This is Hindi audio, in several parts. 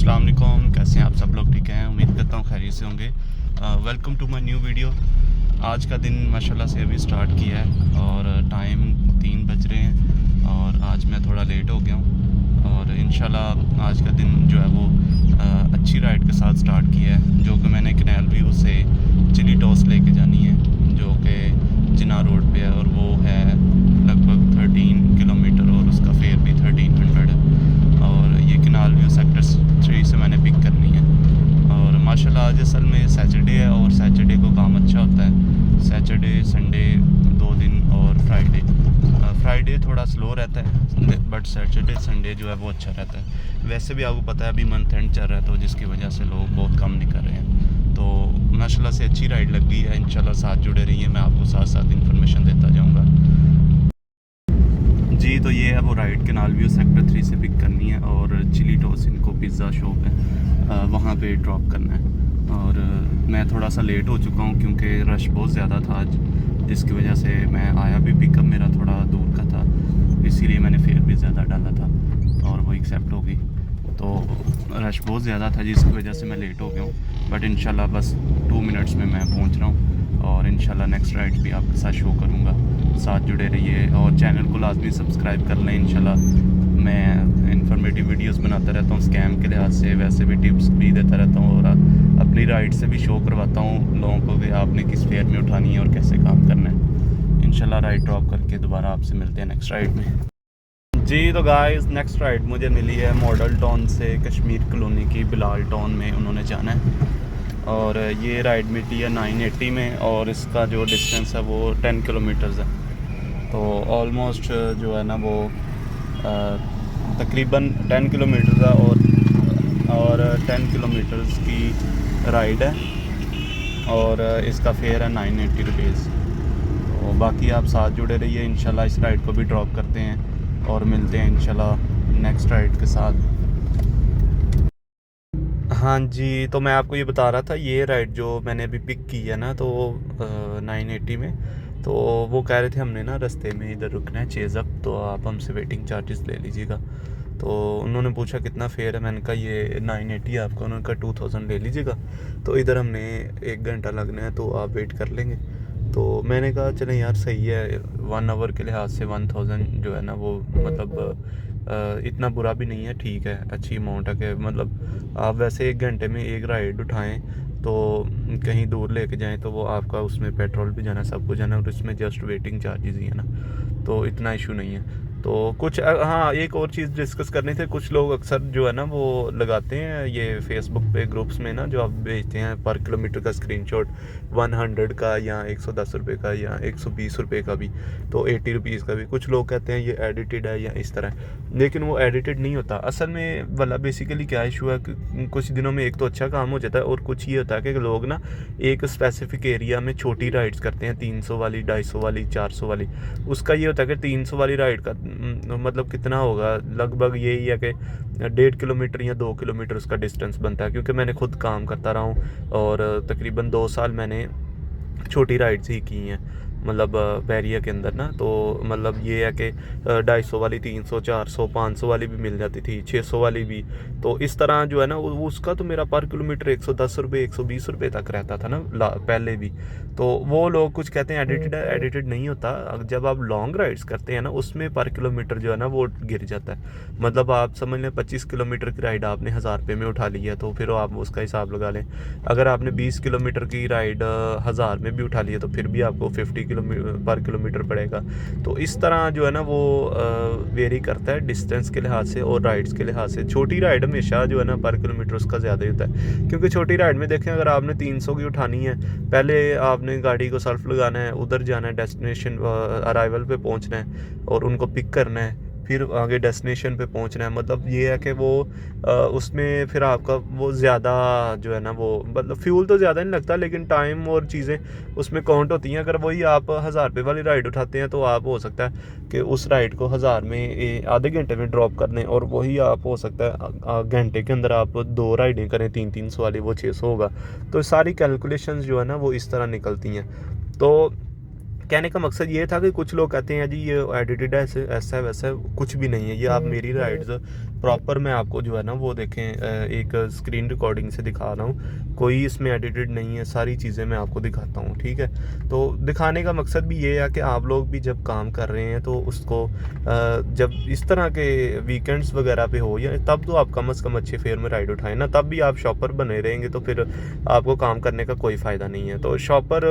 अस्सलाम वालेकुम, कैसे हैं आप सब लोग? ठीक हैं, उम्मीद करता हूँ खैरियत से होंगे। Welcome to my new video. आज का दिन माशाल्लाह से अभी स्टार्ट किया है और टाइम 3 बज रहे हैं और आज मैं थोड़ा लेट हो गया हूँ और इंशाल्लाह आज का दिन जो है वो अच्छी राइड के साथ स्टार्ट किया है, जो कि मैंने कैनाल व्यू से चिली टॉस लेके जानी है, जो कि जिना रोड पे है और वो है लगभग 13 किलोमीटर और उसका फेयर भी 1300 है। और ये कैनाल व्यू सेक्टर 3 से मैंने पिक करनी है। और माशाल्लाह आज असल में सैटरडे है और सैटरडे को काम अच्छा होता है। सैटरडे, संडे 2 दिन और फ्राइडे थोड़ा स्लो रहता है, बट सैटरडे संडे जो है वो अच्छा रहता है। वैसे भी आपको पता है अभी मंथ एंड चल रहा है, तो जिसकी वजह से लोग बहुत कम निकल रहे हैं। तो माशाल्लाह से अच्छी राइड लग गई है। इंशाल्लाह साथ जुड़े रहिए, मैं आपको साथ साथ इन्फॉर्मेशन देता जाऊँगा। जी, तो ये है वो राइड कैनाल व्यू सेक्टर 3 से पिक करनी है और चिली टॉस इनको पिज़्ज़ा शॉप है वहाँ पे ड्रॉप करना है। और मैं थोड़ा सा लेट हो चुका हूँ क्योंकि रश बहुत ज़्यादा था आज, जिसकी वजह से मैं आया भी पिकअप मेरा थोड़ा दूर का था, इसीलिए मैंने फेयर भी ज़्यादा डाला था और वो एक्सेप्ट हो गई। तो रश बहुत ज़्यादा था जिसकी वजह से मैं लेट हो गया हूँ, बट इंशाल्लाह बस 2 मिनट्स में मैं पहुँच रहा हूँ और इंशाल्लाह नेक्स्ट राइड भी आपके साथ शो करूँगा। साथ जुड़े रहिए और चैनल को लाजमी सब्सक्राइब कर लें। इंशाल्लाह मैं इन्फॉर्मेटिव वीडियोस बनाता रहता हूँ स्कैम के लिहाज से, वैसे भी टिप्स भी देता रहता हूँ और अपनी राइड से भी शो करवाता हूँ लोगों को कि आपने किस फेयर में उठानी है और कैसे काम करना है। इंशाल्लाह राइड ड्रॉप करके दोबारा आपसे मिलते हैं नेक्स्ट राइड में। जी, तो गाइस नेक्स्ट राइड मुझे मिली है मॉडल टाउन से कश्मीर कॉलोनी की बिलाल टाउन में उन्होंने जाना है और ये राइड मिली है 980 में और इसका जो डिस्टेंस है वो 10 किलोमीटर्स है। तो ऑलमोस्ट जो है ना वो तकरीबन 10 किलोमीटर्स है और 10 किलोमीटर्स की राइड है और इसका फेयर है 980 रुपीज़। तो बाकी आप साथ जुड़े रहिए, इंशाल्लाह इस राइड को भी ड्रॉप करते हैं और मिलते हैं इंशाल्लाह नेक्स्ट राइड के साथ। हाँ जी, तो मैं आपको ये बता रहा था ये राइड जो मैंने अभी पिक की है ना, तो 980 में, तो वो कह रहे थे हमने ना रास्ते में इधर रुकना है चेज़अप, तो आप हमसे वेटिंग चार्जेस ले लीजिएगा। तो उन्होंने पूछा कितना फेयर है, मैंने कहा ये 980 आपका, उन्होंने कहा 2000 ले लीजिएगा। तो इधर हमने 1 घंटा लगना है तो आप वेट कर लेंगे। तो मैंने कहा चलें यार सही है, 1 आवर के लिहाज से 1000 जो है ना वो मतलब इतना बुरा भी नहीं है, ठीक है, अच्छी अमाउंट है कि मतलब आप वैसे 1 घंटे में एक राइड उठाएं तो कहीं दूर लेके जाएं तो वो आपका उसमें पेट्रोल भी जाना, सब कुछ जाना और इसमें जस्ट वेटिंग चार्जेस ही है ना, तो इतना इशू नहीं है। तो कुछ हाँ, एक और चीज़ डिस्कस करनी थी। कुछ लोग अक्सर जो है ना वो लगाते हैं ये फेसबुक पे ग्रुप्स में ना, जो आप भेजते हैं पर किलोमीटर का स्क्रीनशॉट 100 का या 110 रुपये का या 120 रुपये का भी, तो 80 रुपीज़ का भी। कुछ लोग कहते हैं ये एडिटेड है या इस तरह, लेकिन वो एडिटेड नहीं होता असल में। वाला बेसिकली क्या इशू है कि कुछ दिनों में एक तो अच्छा काम हो जाता है और कुछ ये होता है कि लोग ना एक स्पेसिफिक एरिया में छोटी राइड्स करते हैं, 300 वाली, 250 वाली, 400 वाली। उसका ये होता है कि 300 वाली राइड का मतलब कितना होगा, लगभग यही है कि 1.5 किलोमीटर या 2 किलोमीटर उसका डिस्टेंस बनता है। क्योंकि मैंने खुद काम करता रहा हूँ और तकरीबन 2 साल मैंने छोटी राइड्स ही की हैं, मतलब बैरिया के अंदर ना। तो मतलब ये है कि 250 वाली, 300, 400, 500 वाली भी मिल जाती थी, 600 वाली भी। तो इस तरह जो है ना वो उसका तो मेरा पर किलोमीटर 110 रुपये, 120 रुपये तक रहता था ना पहले भी। तो वो लोग कुछ कहते हैं एडिटेड है, एडिटेड नहीं होता। जब आप लॉन्ग राइड्स करते हैं ना उसमें पर किलोमीटर जो है ना वो गिर जाता है। मतलब आप समझ लें 25 किलोमीटर की राइड आपने 1000 रुपये में उठा ली है, तो फिर आप उसका हिसाब लगा लें। अगर आपने 20 किलोमीटर की राइड 1000 में भी उठा ली है तो फिर भी आपको 50 पर किलोमीटर पड़ेगा। तो इस तरह जो है ना वो वेरी करता है डिस्टेंस के लिहाज से और राइड्स के लिहाज से। छोटी राइड हमेशा जो है ना पर किलोमीटर उसका ज़्यादा ही होता है, क्योंकि छोटी राइड में देखें अगर आपने 300 की उठानी है, पहले आपने गाड़ी को सेल्फ लगाना है, उधर जाना है, डेस्टिनेशन अराइवल पे पहुंचना है और उनको पिक करना है, फिर आगे डेस्टिनेशन पे पहुंचना है। मतलब ये है कि वो उसमें फिर आपका वो ज़्यादा जो है ना वो मतलब फ्यूल तो ज़्यादा नहीं लगता, लेकिन टाइम और चीज़ें उसमें काउंट होती हैं। अगर वही आप 1000 रुपये वाली राइड उठाते हैं तो आप हो सकता है कि उस राइड को 1000 में आधे घंटे में ड्रॉप कर दें, और वही आप हो सकता है घंटे के अंदर आप 2 राइडें करें 300 वाली, वो 600 होगा। तो सारी कैलकुलेशंस जो है ना वो इस तरह निकलती हैं। तो कहने का मकसद ये था कि कुछ लोग कहते हैं जी ये एडिटेड है, ऐसा है वैसा है, कुछ भी नहीं है। ये आप मेरी राइड्स प्रॉपर मैं आपको जो है ना वो देखें एक स्क्रीन रिकॉर्डिंग से दिखा रहा हूँ, कोई इसमें एडिटेड नहीं है, सारी चीज़ें मैं आपको दिखाता हूँ, ठीक है। तो दिखाने का मकसद भी ये है कि आप लोग भी जब काम कर रहे हैं तो उसको जब इस तरह के वीकेंड्स वगैरह पे हो या तब तो आप कम से कम अच्छे फेयर में राइड उठाएं ना, तब भी आप शॉपर बने रहेंगे तो फिर आपको काम करने का कोई फ़ायदा नहीं है। तो शॉपर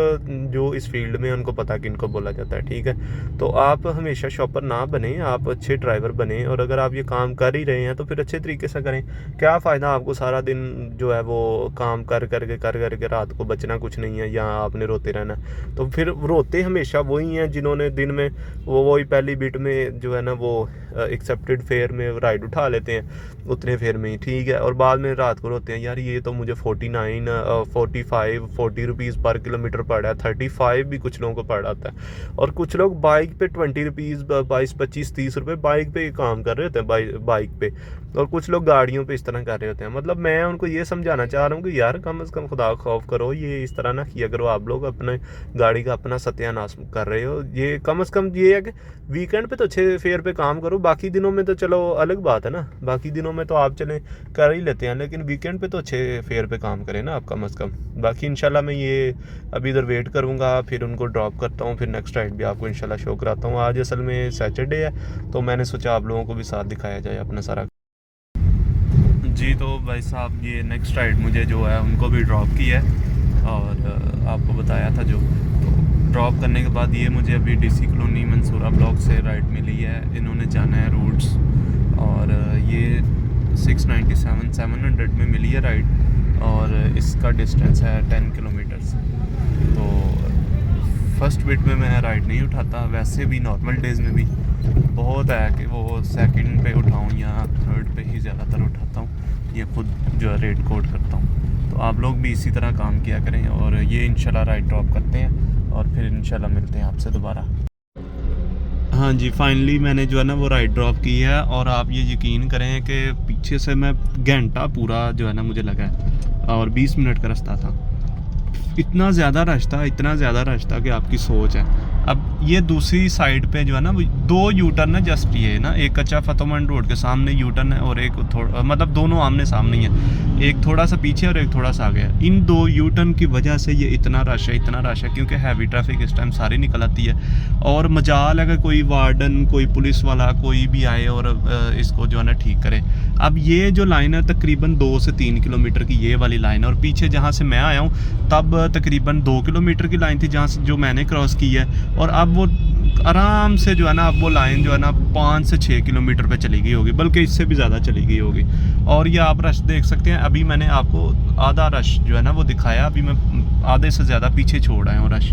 जो इस फील्ड में उनको पता कि इनको बोला जाता है, ठीक है। तो आप हमेशा शॉपर ना बने, आप अच्छे ड्राइवर बने, और अगर आप ये काम कर ही रहे हैं तो फिर अच्छे तरीके से करें। क्या फ़ायदा आपको सारा दिन जो है वो काम कर करके रात को बचना कुछ नहीं है या आपने रोते रहना। तो फिर रोते हमेशा वही हैं जिन्होंने दिन में वही पहली बिट में जो है ना वो एक्सेप्टेड फेयर में राइड उठा लेते हैं उतने फेयर में ही, ठीक है, और बाद में रात को रोते हैं यार ये तो मुझे 40 रुपीज़ पर किलोमीटर पड़ रहा है, 35 भी कुछ लोगों को पड़ जाता है। और कुछ लोग बाइक पे 20 रुपीज़ 22-25-30 रुपये बाइक पे काम कर रहे होते हैं बाइक पे, और कुछ लोग गाड़ियों पे इस तरह कर रहे होते हैं। मतलब मैं उनको ये समझाना चाह रहा हूँ कि यार कम से कम खुदा खौफ करो, ये इस तरह ना किया करो। आप लोग अपने गाड़ी का अपना सत्यानाश कर रहे हो। ये कम से कम ये है कि वीकेंड पे तो अच्छे फेयर पे काम करो, बाकी दिनों में तो चलो अलग बात है ना, बाकी दिनों में तो आप चलें कर ही लेते हैं, लेकिन वीकेंड पे तो अच्छे फेयर पे काम करें ना आप कम से कम। बाकी इंशाल्लाह मैं ये अभी इधर वेट करूँगा, फिर उनको ड्रॉप करता हूँ, फिर नेक्स्ट राइड भी आपको इंशाल्लाह शो कराता हूँ। आज असल में सैटरडे है तो मैंने सोचा आप लोगों को भी साथ दिखाया जाए अपना सारा। जी तो भाई साहब ये नेक्स्ट राइड मुझे जो है उनको भी ड्रॉप किया है, और आपको बताया था जो, तो ड्रॉप करने के बाद ये मुझे अभी डीसी कॉलोनी मंसूरा ब्लॉक से राइड मिली है। इन्होंने जाना है रूट्स, और ये 700 में मिली है राइड, और इसका डिस्टेंस है 10 किलोमीटर्स। तो फर्स्ट बिट में मैं राइड नहीं उठाता, वैसे भी नॉर्मल डेज़ में भी बहुत है कि वो सेकंड पे उठाऊं या थर्ड पे ही ज़्यादातर उठाता हूँ, ये खुद जो है रेट कोड करता हूँ। तो आप लोग भी इसी तरह काम किया करें, और ये इंशाल्लाह राइड ड्रॉप करते हैं और फिर इंशाल्लाह मिलते हैं आपसे दोबारा। हाँ जी, फाइनली मैंने जो है ना वो राइड ड्रॉप की है, और आप ये यकीन करें कि पीछे से मैं घंटा पूरा जो है ना मुझे लगा है, और 20 मिनट का रास्ता था। इतना ज़्यादा रश था कि आपकी सोच है। अब ये दूसरी साइड पे जो है ना वो 2 यू टर्न है जस्ट, ये ना एक कच्चा फतोमंड रोड के सामने यू टर्न है, और एक थोड़ा मतलब दोनों आमने सामने ही है, एक थोड़ा सा पीछे और एक थोड़ा सा आगे है। इन 2 यू टर्न की वजह से ये इतना रश है क्योंकि हैवी ट्रैफिक इस टाइम सारी निकल आती है। और मजाल है कि कोई वार्डन, कोई पुलिस वाला कोई भी आए और इसको जो है ना ठीक करे। अब ये जो लाइन है तकरीबन 2 से 3 किलोमीटर की ये वाली लाइन है, और पीछे जहाँ से मैं आया हूँ तब तकरीबन 2 किलोमीटर की लाइन थी जहाँ से जो मैंने क्रॉस की है, और अब वो आराम से जो है ना अब वो लाइन जो है ना 5 से 6 किलोमीटर पे चली गई होगी, बल्कि इससे भी ज़्यादा चली गई होगी। और ये आप रश देख सकते हैं, अभी मैंने आपको आधा रश जो है ना वो दिखाया, अभी मैं आधे से ज़्यादा पीछे छोड़ आया हूँ रश,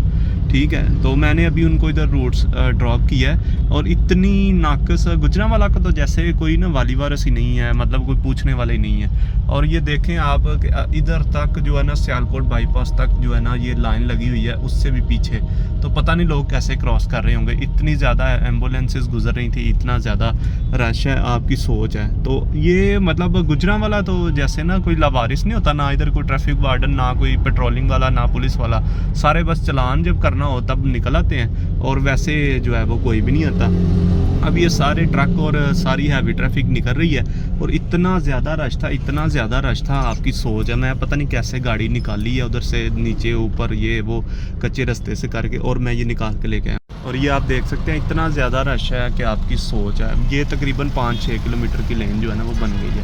ठीक है। तो मैंने अभी उनको इधर रूट्स ड्रॉप किया है, और इतनी नाकस गुजरांवाला का तो जैसे कोई ना वाली वारस ही नहीं है, मतलब कोई पूछने वाला ही नहीं है। और ये देखें आप इधर तक जो है ना सियालकोट बाईपास तक जो है ना ये लाइन लगी हुई है, उससे भी पीछे। तो पता नहीं लोग कैसे क्रॉस कर रहे होंगे, इतनी ज़्यादा एम्बुलेंसेस गुजर रही थी, इतना ज़्यादा रश है, आपकी सोच है। तो ये मतलब गुजरांवाला तो जैसे ना कोई लावारिस नहीं होता, ना इधर कोई ट्रैफिक वार्डन, ना कोई पेट्रोलिंग वाला, ना पुलिस वाला, सारे बस चलान जब करना हो तब निकल आते हैं, और वैसे जो है वो कोई भी नहीं आता। अब ये सारे ट्रक और सारी हैवी ट्रैफिक निकल रही है, और इतना ज़्यादा रश था, आपकी सोच है। मैं पता नहीं कैसे गाड़ी निकाली है उधर से नीचे ऊपर ये वो कच्चे रास्ते से करके, और मैं ये निकाल के लेके आया। और ये आप देख सकते हैं इतना ज़्यादा रश है कि आपकी सोच है। ये तकरीबन 5-6 किलोमीटर की लेन जो है ना वो बन गई है,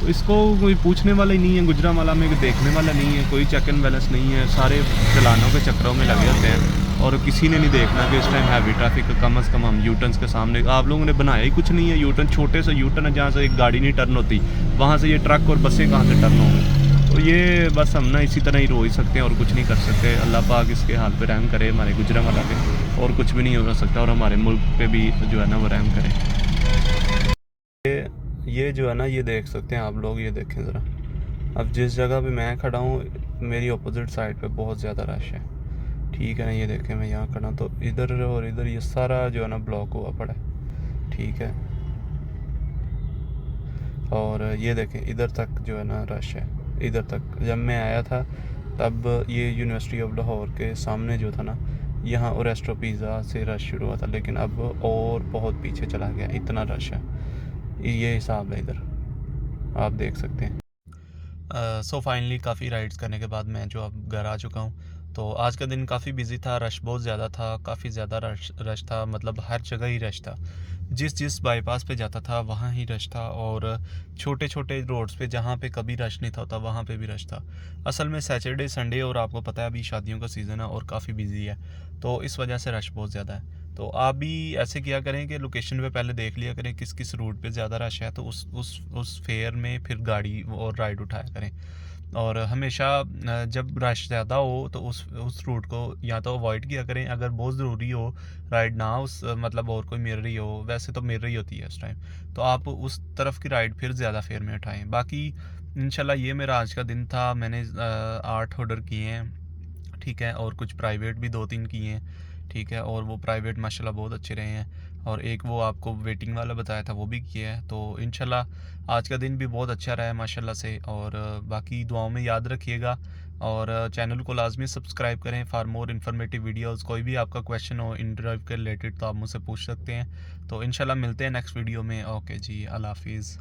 तो इसको कोई पूछने वाला ही नहीं है। गुजरांवाला में देखने वाला नहीं है, कोई चेक एंड बैलेंस नहीं है, सारे चलानों के चक्करों में लगे होते हैं, और किसी ने नहीं देखना कि इस टाइम हैवी ट्रैफिक कम से कम हम यूटर्न्स के सामने, आप लोगों ने बनाया ही कुछ नहीं है। यूटर्न छोटे से यूटर्न है जहाँ से एक गाड़ी नहीं टर्न होती, वहाँ से ये ट्रक और बसें कहाँ से टर्न होंगी। तो ये बस हम ना इसी तरह ही रो ही सकते हैं और कुछ नहीं कर सकते। अल्लाह पाक इसके हाल पे रहम करे हमारे गुजरांवाला पे, और कुछ भी नहीं हो सकता, और हमारे मुल्क पे भी जो है ना वो रहम करे। ये जो है ना ये देख सकते हैं आप लोग, ये देखें ज़रा। अब जिस जगह पे मैं खड़ा हूँ मेरी अपोजिट साइड पे बहुत ज़्यादा रश है, ठीक है ना। ये देखें मैं यहाँ खड़ा तो इधर और इधर ये सारा जो है ना ब्लॉक हुआ पड़ा है, ठीक है। और ये देखें इधर तक जो है ना रश है, इधर तक। जब मैं आया था तब ये यूनिवर्सिटी ऑफ लाहौर के सामने जो था ना, यहाँ ओरेस्टो पिज़्ज़ा से रश शुरू हुआ था, लेकिन अब और बहुत पीछे चला गया, इतना रश है। ये हिसाब है इधर। आप देख सकते हैं। सो फाइनली काफ़ी राइड्स करने के बाद मैं जो अब घर आ चुका हूँ। तो आज का दिन काफ़ी बिजी था, रश बहुत ज़्यादा था, काफ़ी ज़्यादा रश था, मतलब हर जगह ही रश था। जिस बाईपास पे जाता था वहाँ ही रश था, और छोटे छोटे रोड्स पे जहाँ पे कभी रश नहीं था होता वहाँ पे भी रश था। असल में सैटरडे संडे, और आपको पता है अभी शादियों का सीज़न है और काफ़ी बिजी है, तो इस वजह से रश बहुत ज़्यादा है। तो आप भी ऐसे किया करें कि लोकेशन पे पहले देख लिया करें किस किस रूट पे ज़्यादा रश है, तो उस फेयर में फिर गाड़ी और राइड उठाया करें। और हमेशा जब रश ज़्यादा हो तो उस रूट को या तो अवॉइड किया करें, अगर बहुत ज़रूरी हो राइड ना उस मतलब और कोई मिल रही हो, वैसे तो मिल रही होती है उस टाइम, तो आप उस तरफ की राइड फिर ज़्यादा फेयर में उठाएं। बाकी इंशाल्लाह ये मेरा आज का दिन था। मैंने 8 ऑर्डर किए हैं, ठीक है, और कुछ प्राइवेट भी 2-3 किए हैं, ठीक है, और वो प्राइवेट माशाल्लाह बहुत अच्छे रहे हैं, और एक वो आपको वेटिंग वाला बताया था वो भी किया है। तो इंशाल्लाह आज का दिन भी बहुत अच्छा रहा है माशाल्लाह से। और बाकी दुआओं में याद रखिएगा, और चैनल को लाजमी सब्सक्राइब करें फॉर मोर इन्फॉर्मेटिव वीडियोस। कोई भी आपका क्वेश्चन हो इन ड्राइव के रिलेटेड तो आप मुझसे पूछ सकते हैं। तो इंशाल्लाह मिलते हैं नेक्स्ट वीडियो में। ओके जी, अल्लाह हाफिज़।